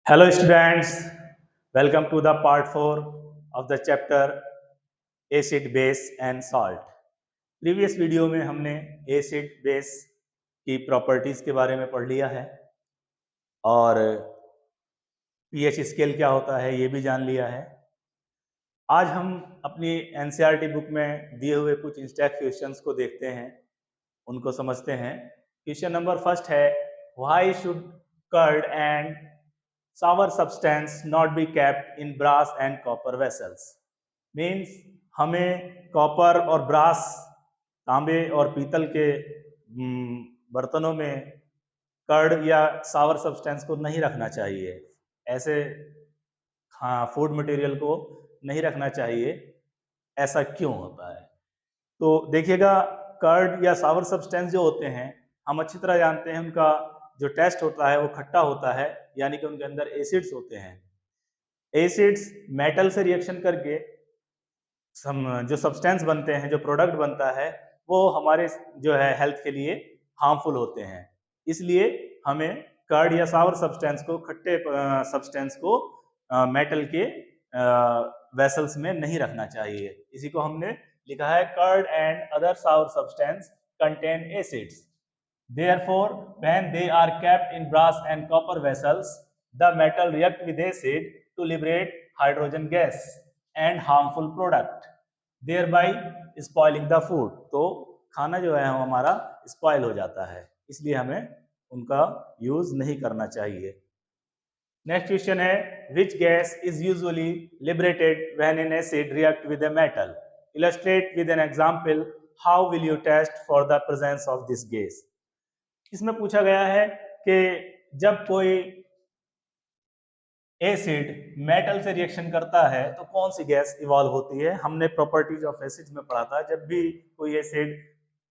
Hello students, welcome to the part 4 of the chapter acid, base and salt. Previous video में हमने acid base की properties के बारे में पढ़ लिया है और पीएच स्केल क्या होता है ये भी जान लिया है। आज हम अपनी एनसीईआरटी बुक में दिए हुए कुछ इंस्टेंट क्वेश्चंस को देखते हैं, उनको समझते हैं। क्वेश्चन नंबर फर्स्ट है, why should curd and sour substance not be kept in brass and copper vessels? Means हमें कॉपर और ब्रास, तांबे और पीतल के बर्तनों में कर्ड या सावर सब्सटेंस को नहीं रखना चाहिए। ऐसे फूड मटेरियल को नहीं रखना चाहिए, ऐसा क्यों होता है? तो देखिएगा, कर्ड या सावर सब्सटेंस जो होते हैं, हम अच्छी तरह जानते हैं उनका जो टेस्ट होता है वो खट्टा होता है, यानी कि उनके अंदर एसिड्स होते हैं। एसिड्स मेटल से रिएक्शन करके जो सब्सटेंस बनते हैं, जो प्रोडक्ट बनता है, वो हमारे जो है हेल्थ के लिए हार्मफुल होते हैं। इसलिए हमें कर्ड या सावर सब्सटेंस को, खट्टे सब्सटेंस को मेटल के वेसल्स में नहीं रखना चाहिए। इसी को हमने लिखा है, curd and other sour substance contain acids, therefore when they are kept in brass and copper vessels, the metal react with acid to liberate hydrogen gas and harmful product, thereby spoiling the food. तो खाना जो है हमारा spoil हो जाता है, इसलिए हमें उनका यूज नहीं करना चाहिए। नेक्स्ट क्वेश्चन है, which gas is usually liberated when an acid react with a metal? Illustrate with an example. How will you test for the presence of this gas? इसमें पूछा गया है कि जब कोई एसिड मेटल से रिएक्शन करता है तो कौन सी गैस इवॉल्व होती है। हमने प्रॉपर्टीज ऑफ एसिड्स में पढ़ा था, जब भी कोई एसिड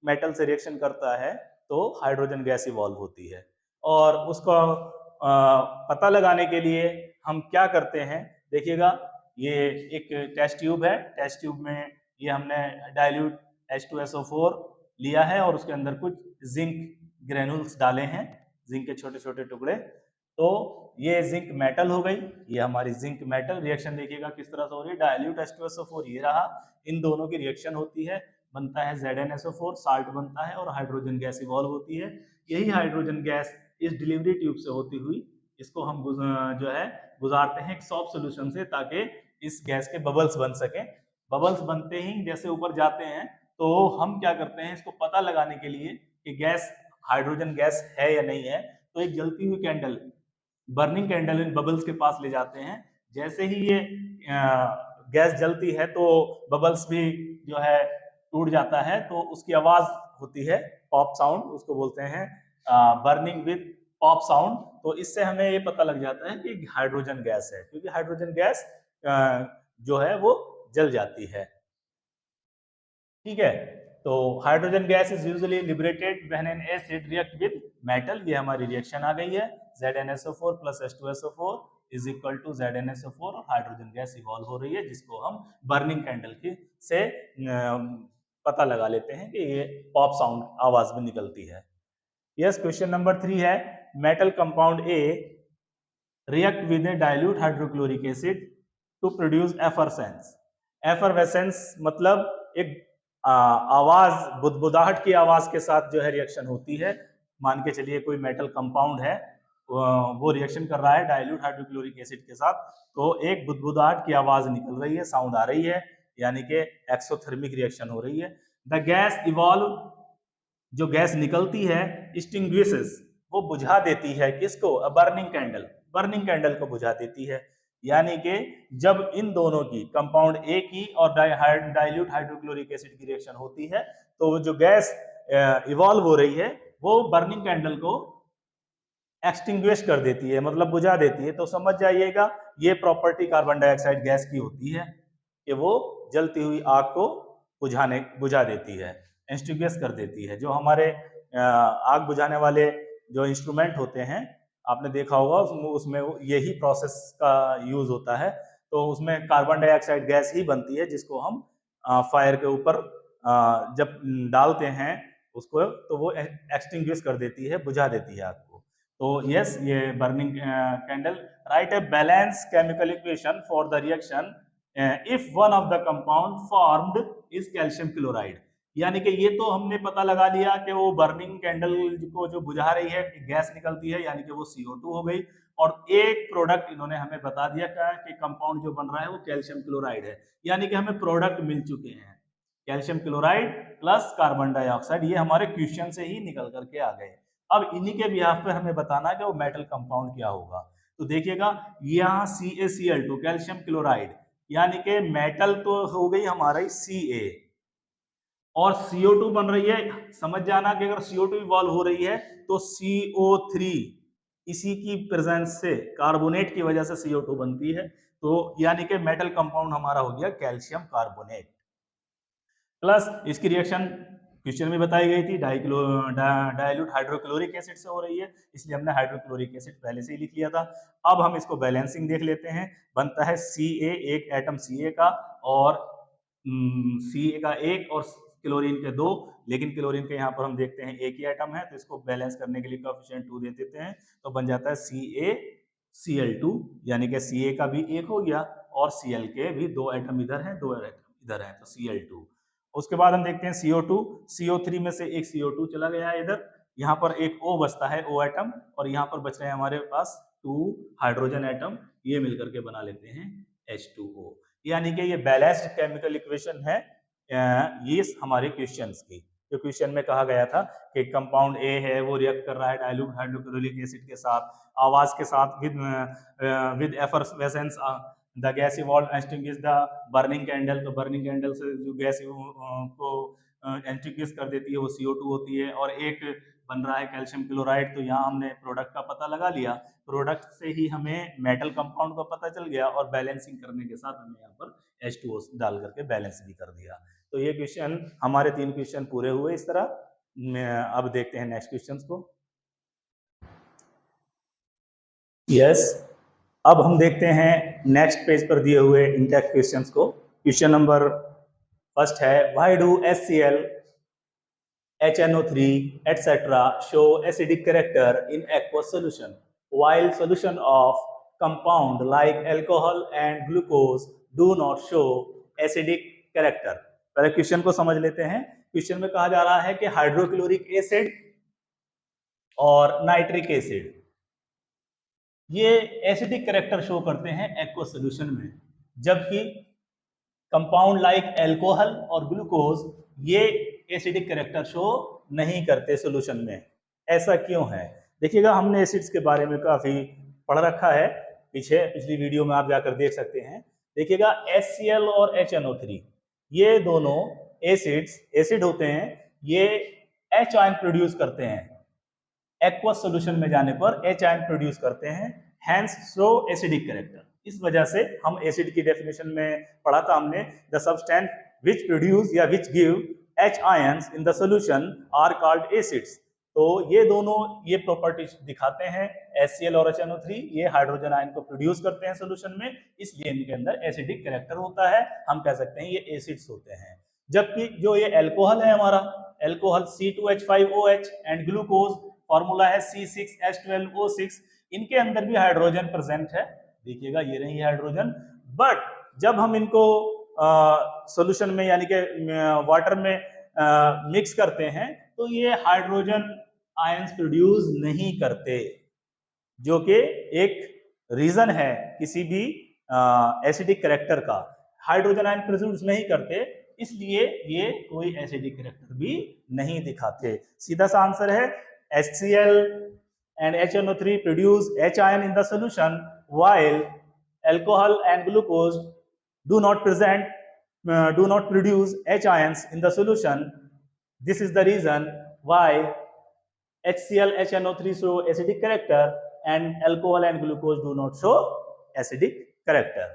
मेटल से रिएक्शन करता है तो हाइड्रोजन गैस इवॉल्व होती है। और उसको पता लगाने के लिए हम क्या करते हैं, देखिएगा, ये एक टेस्ट ट्यूब है। टेस्ट ट्यूब में ये हमने डाइल्यूट H2SO4 लिया है और उसके अंदर कुछ जिंक ग्रेनुल्स डाले हैं, जिंक के छोटे छोटे टुकड़े। तो ये जिंक मेटल हो गई, ये हमारी जिंक मेटल रिएक्शन देखिएगा किस तरह से हो रही है। डाइल्यूट H2SO4 ये रहा, इन दोनों की रिएक्शन होती है, बनता है ZnSO4, साल्ट बनता है और हाइड्रोजन गैस इवॉल्व होती है। यही हाइड्रोजन गैस इस डिलीवरी ट्यूब से होती हुई इसको हम जो है गुजारते हैं एक सॉफ्ट सोल्यूशन से, ताकि इस गैस के बबल्स बन सके। बबल्स बनते ही जैसे ऊपर जाते हैं तो हम क्या करते हैं, इसको पता लगाने के लिए कि गैस हाइड्रोजन गैस है या नहीं है, तो एक जलती हुई कैंडल, बर्निंग कैंडल इन बबल्स के पास ले जाते हैं। जैसे ही ये गैस जलती है तो बबल्स भी जो है टूट जाता है, तो उसकी आवाज होती है पॉप साउंड, उसको बोलते हैं बर्निंग विद पॉप साउंड। तो इससे हमें ये पता लग जाता है कि हाइड्रोजन गैस है, क्योंकि हाइड्रोजन गैस जो है वो जल जाती है। ठीक है, तो hydrogen gas is usually liberated when an acid react with metal. ये हमारी रिएक्शन आ गई है, ZnSO4 plus H2SO4 is equal to ZnSO4, और हाइड्रोजन गैस इवॉल्व हो रही है, जिसको हम बर्निंग कैंडल की से पता लगा लेते हैं कि ये पॉप साउंड आवाज भी निकलती है। यस, क्वेश्चन नंबर 3 है, metal compound A react with a dilute hydrochloric acid to produce effervescence. Effervescence मतलब एक आवाज, बुदबुदाहट की आवाज के साथ जो है रिएक्शन होती है। मान के चलिए कोई मेटल कंपाउंड है, वो रिएक्शन कर रहा है डाइल्यूट हाइड्रोक्लोरिक एसिड के साथ, तो एक बुदबुदाहट की आवाज निकल रही है, साउंड आ रही है, यानी कि एक्सोथर्मिक रिएक्शन हो रही है। द गैस इवॉल्व, जो गैस निकलती है, एक्सटिंग्विशेस, वो बुझा देती है किसको? अ बर्निंग कैंडल, बर्निंग कैंडल को बुझा देती है। यानी कि जब इन दोनों की, कंपाउंड ए की और डाइल्यूट हाइड्रोक्लोरिक एसिड की रिएक्शन होती है, तो जो गैस इवॉल्व हो रही है वो बर्निंग कैंडल को एक्सटिंग्विश कर देती है, मतलब बुझा देती है। तो समझ जाइएगा, ये प्रॉपर्टी कार्बन डाइऑक्साइड गैस की होती है कि वो जलती हुई आग को बुझा देती है, एक्सटिंग्विश कर देती है। जो हमारे आग बुझाने वाले जो इंस्ट्रूमेंट होते हैं, आपने देखा होगा, उसमें यही प्रोसेस का यूज होता है। तो उसमें कार्बन डाइऑक्साइड गैस ही बनती है, जिसको हम फायर के ऊपर जब डालते हैं उसको, तो वो एक्सटिंग्विश कर देती है, बुझा देती है आग को। तो यस, ये burning candle. Right a balance chemical equation for the reaction if one of the compound formed is calcium chloride. यानी कि ये तो हमने पता लगा लिया कि वो बर्निंग कैंडल को जो बुझा रही है गैस निकलती है, यानी कि वो CO2 हो गई। और एक प्रोडक्ट इन्होंने हमें बता दिया क्या कि कंपाउंड जो बन रहा है वो कैल्शियम क्लोराइड है, यानी कि हमें प्रोडक्ट मिल चुके हैं calcium chloride plus carbon dioxide. ये हमारे क्वेश्चन से ही निकल करके आ गए। अब इन्हीं के बिहाफ पे हमें बताना है कि वो मेटल कंपाउंड क्या होगा। तो देखिएगा यहाँ CaCl2 कैल्शियम क्लोराइड, यानी कि मेटल तो हो गई हमारी Ca, और CO2 बन रही है। समझ जाना कि अगर CO2 इवॉल्व हो रही है तो CO3 इसी की प्रेजेंस से कार्बोनेट की वजह से CO2 बनती है। तो यानी कि मेटल कंपाउंड हमारा हो गया कैल्शियम कार्बोनेट। प्लस इसकी रिएक्शन क्वेश्चन में बताई गई थी डाइल्यूट हाइड्रोक्लोरिक एसिड से हो रही है, इसलिए हमने हाइड्रोक्लोरिक एसिड पहले से ही लिख लिया था। अब हम इसको बैलेंसिंग देख लेते हैं। बनता है Ca, एक एटम Ca का, और Ca का एक और क्लोरीन के दो, लेकिन क्लोरीन के यहाँ पर हम देखते हैं एक ही एटम है, तो इसको बैलेंस करने के लिए कोएफिशिएंट 2 दे देते हैं, तो बन जाता है CaCl2, यानी कि Ca का भी एक हो गया और Cl के भी दो एटम इधर हैं, दो एटम इधर हैं, तो Cl2। उसके बाद हम देखते हैं CO2, CO3 में से एक CO2 चला गया है इधर, यहाँ पर एक O बचता है, O एटम, और यहाँ पर बच रहे हैं हमारे पास 2 हाइड्रोजन एटम, ये मिलकर के बना लेते हैं H2O। यानी कि ये बैलेंस्ड केमिकल इक्वेशन है ये हमारे क्वेश्चंस की। जो क्वेश्चन में कहा गया था कि कंपाउंड A है वो रिएक्ट कर रहा है डाइल्यूट हाइड्रोक्लोरिक एसिड के साथ, आवाज के साथ, with effervescence the gas evolve extinguish the burning candle. तो बर्निंग कैंडल से जो गैस को एक्सटिंग्विश कर देती है वो CO2 होती है, और एक बन रहा है कैल्शियम क्लोराइड। तो यहाँ हमने प्रोडक्ट का पता लगा लिया, प्रोडक्ट से ही हमें मेटल कंपाउंड का पता चल गया, और बैलेंसिंग करने के साथ हमने यहाँ पर H2O डाल करके बैलेंस भी कर दिया। तो ये क्वेश्चन हमारे 3 क्वेश्चन पूरे हुए इस तरह। अब देखते हैं नेक्स्ट क्वेश्चन को। यस, अब हम देखते हैं नेक्स्ट पेज पर दिए हुए इंटेक्ट क्वेश्चंस को। क्वेश्चन नंबर फर्स्ट है, why do HCl, HNO3 etc. show acidic character in aqueous solution while solution of compound like alcohol and glucose do not show acidic character। पहले question को समझ लेते हैं। क्वेश्चन में कहा जा रहा है कि हाइड्रोक्लोरिक एसिड और नाइट्रिक एसिड ये एसिडिक कैरेक्टर शो करते हैं एक्वस सॉल्यूशन में, जबकि कंपाउंड लाइक अल्कोहल और ग्लूकोज ये एसिडिक कैरेक्टर शो नहीं करते सॉल्यूशन में। ऐसा क्यों है? देखिएगा, हमने एसिड्स के बारे में काफी पढ़ रखा है, पिछली वीडियो में आप जाकर देख सकते हैं। देखिएगा, HCl और HNO3 ये दोनों एसिड होते हैं, ये H आयन प्रोड्यूस करते हैं। एक्वस सॉल्यूशन में जाने पर H आयन प्रोड्यूस करते हैं, हैंस शो एसिडिक कैरेक्टर। इस वजह से हम एसिड की डेफिनेशन में पढ़ा था हमने, द सब्सटेंस विच प्रोड्यूस या which give H ions in the solution are called acids. तो ये दोनों ये प्रॉपर्टीज दिखाते हैं, HCl और HNO3 ये हाइड्रोजन आयन को प्रोड्यूस करते हैं सॉल्यूशन में, इसलिए इनके अंदर एसिडिक कैरेक्टर होता है। हम कह सकते हैं ये एसिड्स होते हैं। जबकि जो ये अल्कोहल है हमारा, alcohol C2H5OH and glucose formula है C6H12O6, इनके अंदर भी हाइड्रोजन प्रेजेंट है। देखिएगा, ये रही हाइड्रोजन, बट जब हम इनको सॉल्यूशन में यानी कि वाटर में मिक्स करते हैं तो ये हाइड्रोजन आयंस प्रोड्यूस नहीं करते, जो कि एक रीजन है किसी भी एसिडिक कैरेक्टर का। हाइड्रोजन आयन प्रोड्यूस नहीं करते, इसलिए ये कोई एसिडिक कैरेक्टर भी नहीं दिखाते। सीधा सा आंसर है HCl and HNO3 produce H ion in the solution while alcohol and glucose do not produce H ions in the solution. This is the reason why HCl, HNO3 show acidic character and alcohol and glucose do not show acidic character।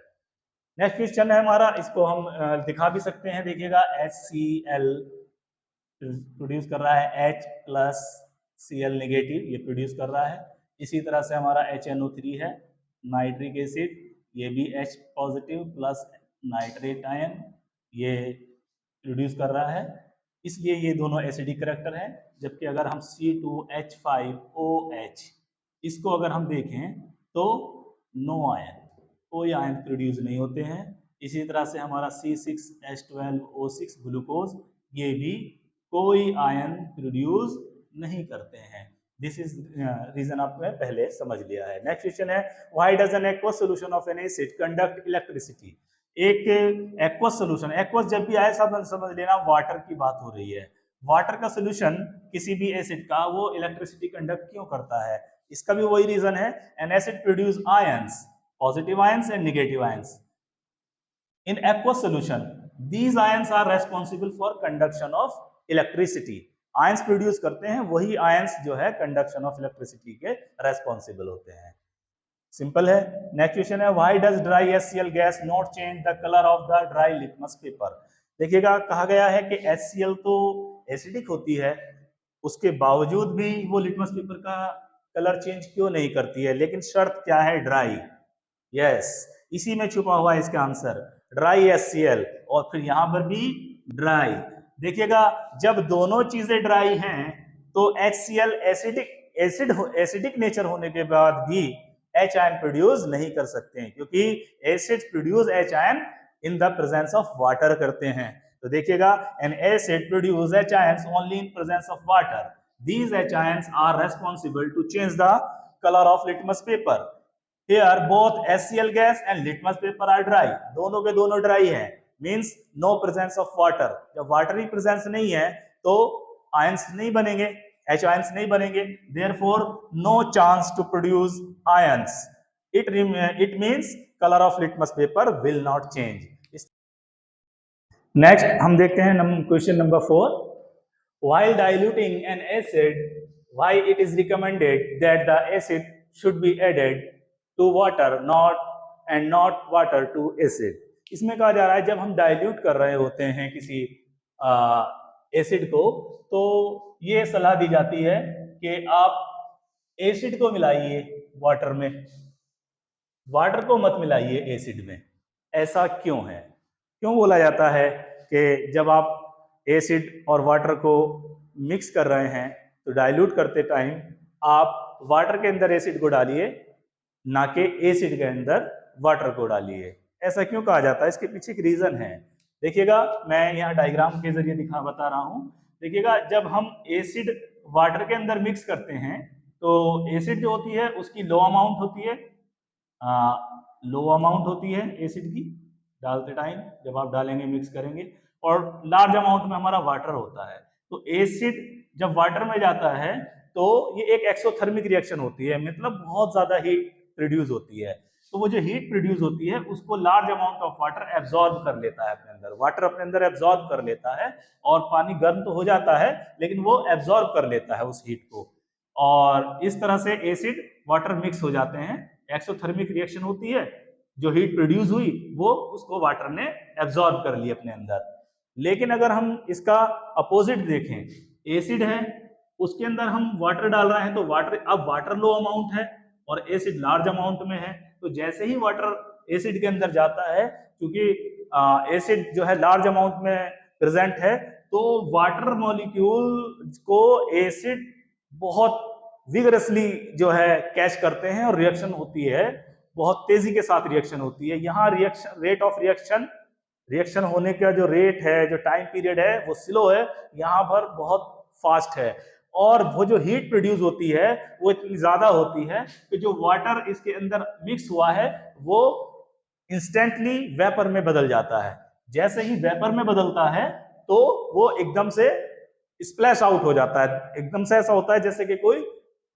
Next question है हमारा, इसको हम दिखा भी सकते हैं। देखिएगा, HCl produce कर रहा है H प्लस Cl नेगेटिव, ये प्रोड्यूस कर रहा है। इसी तरह से हमारा HNO3 है, नाइट्रिक एसिड, ये भी H positive plus nitrate ion, ये प्रोड्यूस कर रहा है, इसलिए ये दोनों एसिडिक कैरेक्टर है। जबकि अगर हम C2H5OH इसको अगर हम देखें तो नो आयन, कोई आयन प्रोड्यूस नहीं होते हैं। इसी तरह से हमारा C6H12O6 ग्लूकोज, ये भी कोई आयन प्रोड्यूस नहीं करते हैं। दिस इज रीजन आपने पहले समझ लिया है। नेक्स्ट क्वेश्चन है, why does an aqueous solution of N acid conduct electricity. एक एक्वस सॉल्यूशन, एक्वस जब भी आए सब समझ लेना वाटर की बात हो रही है। वाटर का सॉल्यूशन किसी भी एसिड का वो इलेक्ट्रिसिटी कंडक्ट क्यों करता है, इसका भी वही रीजन है। N acid produce ions, positive ions and negative ions. In aqueous solution, these ions are responsible for conduction of electricity. Ions produce करते हैं, वही आयंस जो है कंडक्शन ऑफ इलेक्ट्रिसिटी के रेस्पॉन्सिबल होते हैं। सिंपल है। नेक्स्ट क्वेश्चन है, why does dry HCl gas not change the colour of the dry litmus paper. देखिएगा कहा गया है कि HCl तो एसिडिक होती है, उसके बावजूद भी वो लिटमस पेपर का कलर चेंज क्यों नहीं करती है, लेकिन शर्त क्या है, ड्राई। यस, इसी में छुपा हुआ है इसका आंसर, ड्राई HCl, और फिर यहां पर भी ड्राई। देखिएगा जब दोनों चीजें ड्राई हैं तो HCl एसिडिक नेचर होने के बाद भी H आयन प्रोड्यूस नहीं कर सकते हैं, क्योंकि acid produce H ion in the presence of water करते हैं। तो देखिएगा N acid produce H ions only in presence of water. These H ions are responsible to change the color of litmus paper. Here both HCl gas and litmus paper are dry. दोनों के दोनों dry हैं, means no presence of water. जब water ही presence नहीं है तो ions नहीं बनेंगे, H आयंस नहीं बनेंगे, therefore no chance to produce ions. It means color of litmus paper will not change. Next हम देखते हैं question number 4। While diluting an acid, why it is recommended that the acid should be added to water, not water to acid। इसमें कहा जा रहा है जब हम डाइल्यूट कर रहे होते हैं किसी एसिड को, तो ये सलाह दी जाती है कि आप एसिड को मिलाइए वाटर में, वाटर को मत मिलाइए एसिड में। ऐसा क्यों है, क्यों बोला जाता है कि जब आप एसिड और वाटर को मिक्स कर रहे हैं तो डाइल्यूट करते टाइम आप वाटर के अंदर एसिड को डालिए, ना कि एसिड के अंदर वाटर को डालिए। ऐसा क्यों कहा जाता है, इसके पीछे एक रीजन है। देखिएगा मैं यहाँ डायग्राम के जरिए बता रहा हूँ। देखिएगा जब हम एसिड वाटर के अंदर मिक्स करते हैं तो एसिड जो होती है उसकी लो अमाउंट होती है एसिड की डालते टाइम, जब आप डालेंगे मिक्स करेंगे, और लार्ज अमाउंट में हमारा वाटर होता है। तो एसिड जब वाटर में जाता है तो ये एक एक्सोथर्मिक रिएक्शन होती है, मतलब बहुत ज्यादा हीट प्रोड्यूस होती है। तो वो जो हीट प्रोड्यूस होती है उसको large amount of water absorb कर लेता है अपने अंदर, वाटर अपने अंदर एब्जॉर्ब कर लेता है, और पानी गर्म तो हो जाता है लेकिन वो एब्जॉर्ब कर लेता है उस हीट को, और इस तरह से एसिड वाटर मिक्स हो जाते हैं। एक्सोथर्मिक रिएक्शन होती है, जो हीट प्रोड्यूस हुई वो उसको वाटर ने एब्जॉर्ब कर ली अपने अंदर। लेकिन अगर हम इसका अपोजिट देखें, एसिड है उसके अंदर हम वाटर डाल रहे हैं, तो वाटर लो अमाउंट है और एसिड लार्ज अमाउंट में है, तो जैसे ही वाटर एसिड के अंदर जाता है, क्योंकि एसिड जो है लार्ज अमाउंट में प्रेजेंट है, तो वाटर मॉलिक्यूल को एसिड बहुत विगरसली जो है कैच करते हैं और रिएक्शन होती है, बहुत तेजी के साथ रिएक्शन होती है। यहाँ रिएक्शन होने का जो रेट है, जो टाइम पीरियड है वो स्लो है, यहाँ पर बहुत फास्ट है, और वो जो हीट प्रोड्यूस होती है वो इतनी ज्यादा होती है कि जो वाटर इसके अंदर मिक्स हुआ है वो इंस्टेंटली वेपर में बदल जाता है। जैसे ही वेपर में बदलता है तो वो एकदम से स्प्लैश आउट हो जाता है, एकदम से ऐसा होता है जैसे कि कोई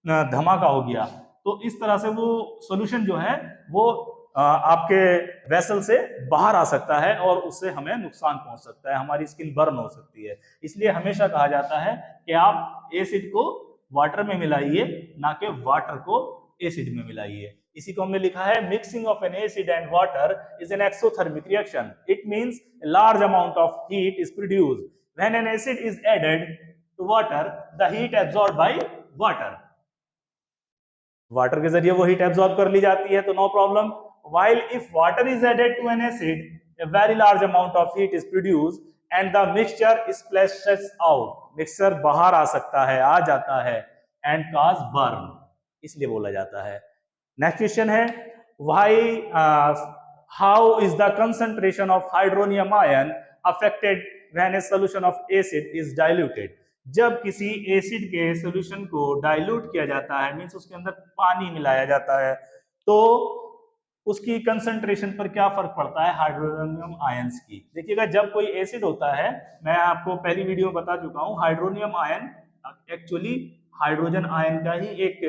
धमाका हो गया। तो इस तरह से वो सॉल्यूशन जो है वो आपके वेसल से बाहर आ सकता है और उससे हमें नुकसान पहुंच सकता है, हमारी स्किन बर्न हो सकती है। इसलिए हमेशा कहा जाता है कि आप एसिड को वाटर में मिलाइए, ना कि वाटर को एसिड में मिलाइए। इसी को हमने लिखा है, mixing of N acid and water is an exothermic reaction. It means a large amount of heat is produced when an acid is added to water, the heat absorbed by water। Water के जरिए वो heat absorb कर ली जाती है तो no problem. While if water is added to an acid, a very large amount of heat is produced and the mixture splashes out। Mixture बाहर आ सकता है, आ जाता है, and cause burn। इसलिए बोला जाता है। नेक्स्ट क्वेश्चन है why how is the concentration of hydronium ion affected when A solution of acid is diluted. जब किसी एसिड के सॉल्यूशन को डाइल्यूट किया जाता है, मींस उसके अंदर पानी मिलाया जाता है, तो उसकी कंसंट्रेशन पर क्या फर्क पड़ता है हाइड्रोनियम आयंस की। देखिएगा जब कोई एसिड होता है, मैं आपको पहली वीडियो में बता चुका हूं, hydronium ion actually hydrogen ion का ही एक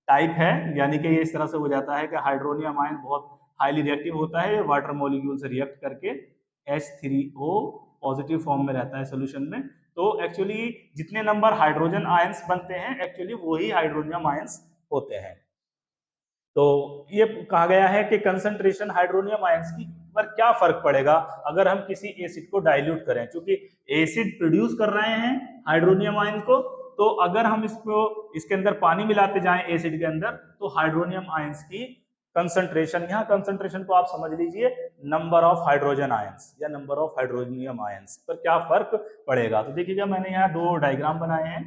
टाइप है, यानी कि ये इस तरह से हो जाता है कि हाइड्रोनियम आयन बहुत हाईली रिएक्टिव होता है, वाटर मॉलिक्यूल से रिएक्ट करके H3O पॉजिटिव फॉर्म में रहता है सोल्यूशन में। तो एक्चुअली जितने नंबर हाइड्रोजन आयंस बनते हैं एक्चुअली वही हाइड्रोनियम आयंस होते हैं। तो ये कहा गया है कि कंसंट्रेशन हाइड्रोनियम आयंस की पर क्या फर्क पड़ेगा अगर हम किसी एसिड को डाइल्यूट करें, क्योंकि एसिड प्रोड्यूस कर रहे हैं हाइड्रोनियम आयन को, तो अगर हम इसके अंदर पानी मिलाते जाएं एसिड के अंदर, तो हाइड्रोनियम आयंस की कंसंट्रेशन, यहाँ कंसंट्रेशन को आप समझ लीजिए नंबर ऑफ हाइड्रोजन आयंस या नंबर ऑफ हाइड्रोनियम आयंस पर क्या फर्क पड़ेगा। तो देखिएगा मैंने यहाँ दो डायग्राम बनाए हैं,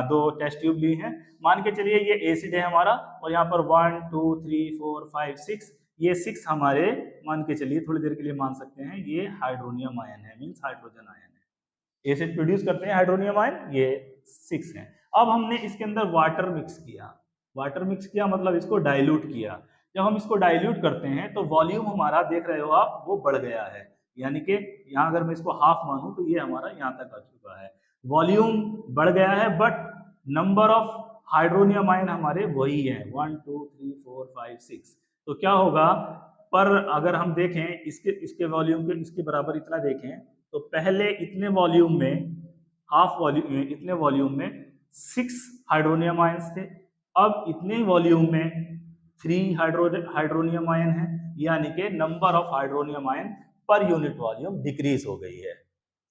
दो टेस्ट ट्यूब ली हैं। मान के चलिए ये एसिड है हमारा और यहाँ पर 1 2 3 4 5 6, ये 6 हमारे मान के चलिए थोड़ी देर के लिए मान सकते हैं ये हाइड्रोनियम आयन है, मींस हाइड्रोजन आयन है। एसिड प्रोड्यूस करते हैं हाइड्रोनियम आयन, ये 6 हैं। अब हमने इसके अंदर वाटर मिक्स किया, वाटर मिक्स किया मतलब इसको डाइल्यूट किया। जब हम इसको डाइल्यूट करते हैं तो वॉल्यूम हमारा देख रहे हो आप वो बढ़ गया है, यानी कि यहाँ अगर मैं इसको हाफ मानूं तो ये हमारा यहाँ तक आ चुका है, वॉल्यूम बढ़ गया है, but number of hydronium ion हमारे वही है 1 2 3 4 5 6। तो क्या होगा, पर अगर हम देखें इसके वॉल्यूम के इसके बराबर इतना देखें, तो पहले इतने वॉल्यूम में हाफ वॉल्यूम, इतने वॉल्यूम में 6 हाइड्रोनियम आयंस थे, अब इतने वॉल्यूम में 3 हाइड्रोनियम आयन है, यानी कि number of hydronium ion per unit volume decrease हो गई है।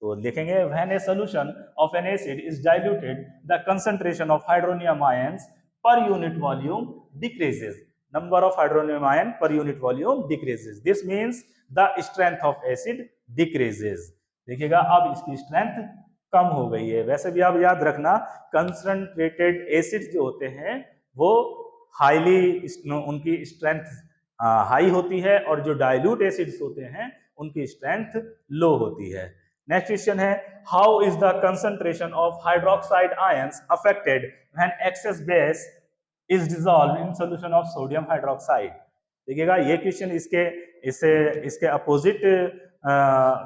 तो लिखेंगे when A solution of N acid is diluted the concentration of hydronium ions per unit volume decreases, number of hydronium ion per unit volume decreases, this means the strength of acid decreases. देखिएगा अब इसकी strength कम हो गई है। वैसे भी आप याद रखना कंसंट्रेटेड एसिड जो होते हैं वो हाईली उनकी स्ट्रेंथ हाई होती है और जो डाइल्यूट एसिड्स होते हैं उनकी स्ट्रेंथ लो होती है। नेक्स्ट क्वेश्चन है how is the concentration of hydroxide ions affected when excess base is dissolved in solution of sodium hydroxide. देखिएगा ये क्वेश्चन इसके अपोजिट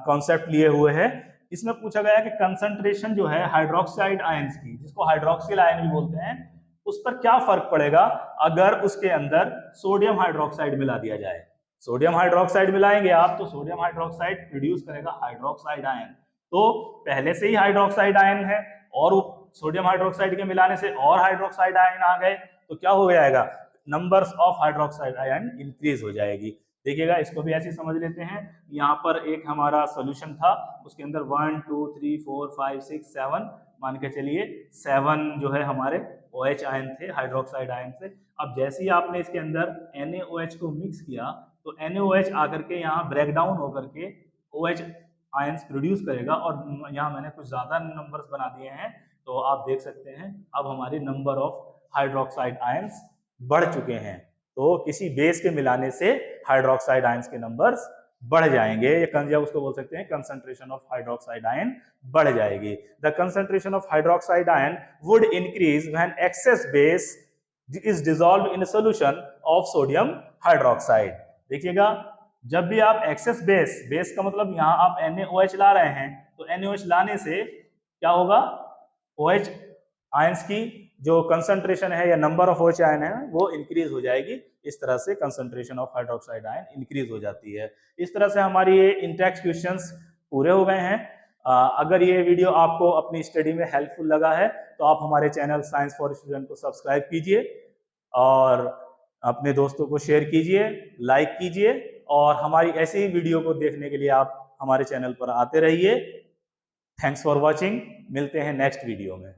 कॉन्सेप्ट लिए हुए है। इसमें पूछा गया कि कंसंट्रेशन जो है हाइड्रोक्साइड आयंस की, जिसको हाइड्रोक्सिल आयन भी बोलते हैं, उस पर क्या फर्क पड़ेगा अगर उसके अंदर सोडियम हाइड्रोक्साइड मिला दिया जाए। सोडियम हाइड्रोक्साइड मिलाएंगे आप तो सोडियम हाइड्रोक्साइड प्रोड्यूस करेगा हाइड्रोक्साइड आयन, तो पहले से ही हाइड्रोक्साइड आयन है और सोडियम हाइड्रोक्साइड के मिलाने से और हाइड्रोक्साइड आयन आ गए, तो क्या हो जाएगा, numbers of hydroxide ion increase हो जाएगी। देखिएगा इसको भी ऐसे समझ लेते हैं, यहाँ पर एक हमारा सॉल्यूशन था, उसके अंदर 1 2 3 4 5 6 7 मान के चलिए 7 जो है हमारे OH आयन थे, हाइड्रोक्साइड आयन से। अब जैसे ही आपने इसके अंदर NaOH को मिक्स किया तो NaOH आकर के यहाँ ब्रेक डाउन होकर के OH आयंस प्रोड्यूस करेगा, और यहाँ मैंने कुछ ज्यादा नंबर्स बना दिए हैं, तो आप देख सकते हैं अब हमारे नंबर ऑफ हाइड्रोक्साइड आयंस बढ़ चुके हैं। तो किसी बेस के मिलाने से हाइड्रोक्साइड आयंस के नंबर्स बढ़ जाएंगे, या उसको बोल सकते हैं कंसंट्रेशन ऑफ हाइड्रोक्साइड आयन बढ़ जाएगी। The concentration of hydroxide ion would increase when excess base is dissolved in solution of sodium hydroxide. देखिएगा जब भी आप एक्सेस बेस का मतलब यहाँ आप NaOH ला रहे हैं, तो NaOH लाने से क्या होगा, OH आयंस की जो कंसंट्रेशन है या नंबर ऑफ OH आयन है वो इंक्रीज हो जाएगी। इस तरह से concentration of hydroxide ion increase हो जाती है। इस तरह से हमारी ये इन-टेक्स्ट क्वेश्चंस पूरे हो गए हैं। अगर ये वीडियो आपको अपनी स्टडी में हेल्पफुल लगा है तो आप हमारे चैनल साइंस फॉर स्टूडेंट को सब्सक्राइब कीजिए और अपने दोस्तों को शेयर कीजिए, लाइक कीजिए, और हमारी ऐसी ही वीडियो को देखने के लिए आप हमारे चैनल पर आते रहिए। थैंक्स फॉर वॉचिंग, मिलते हैं नेक्स्ट वीडियो में।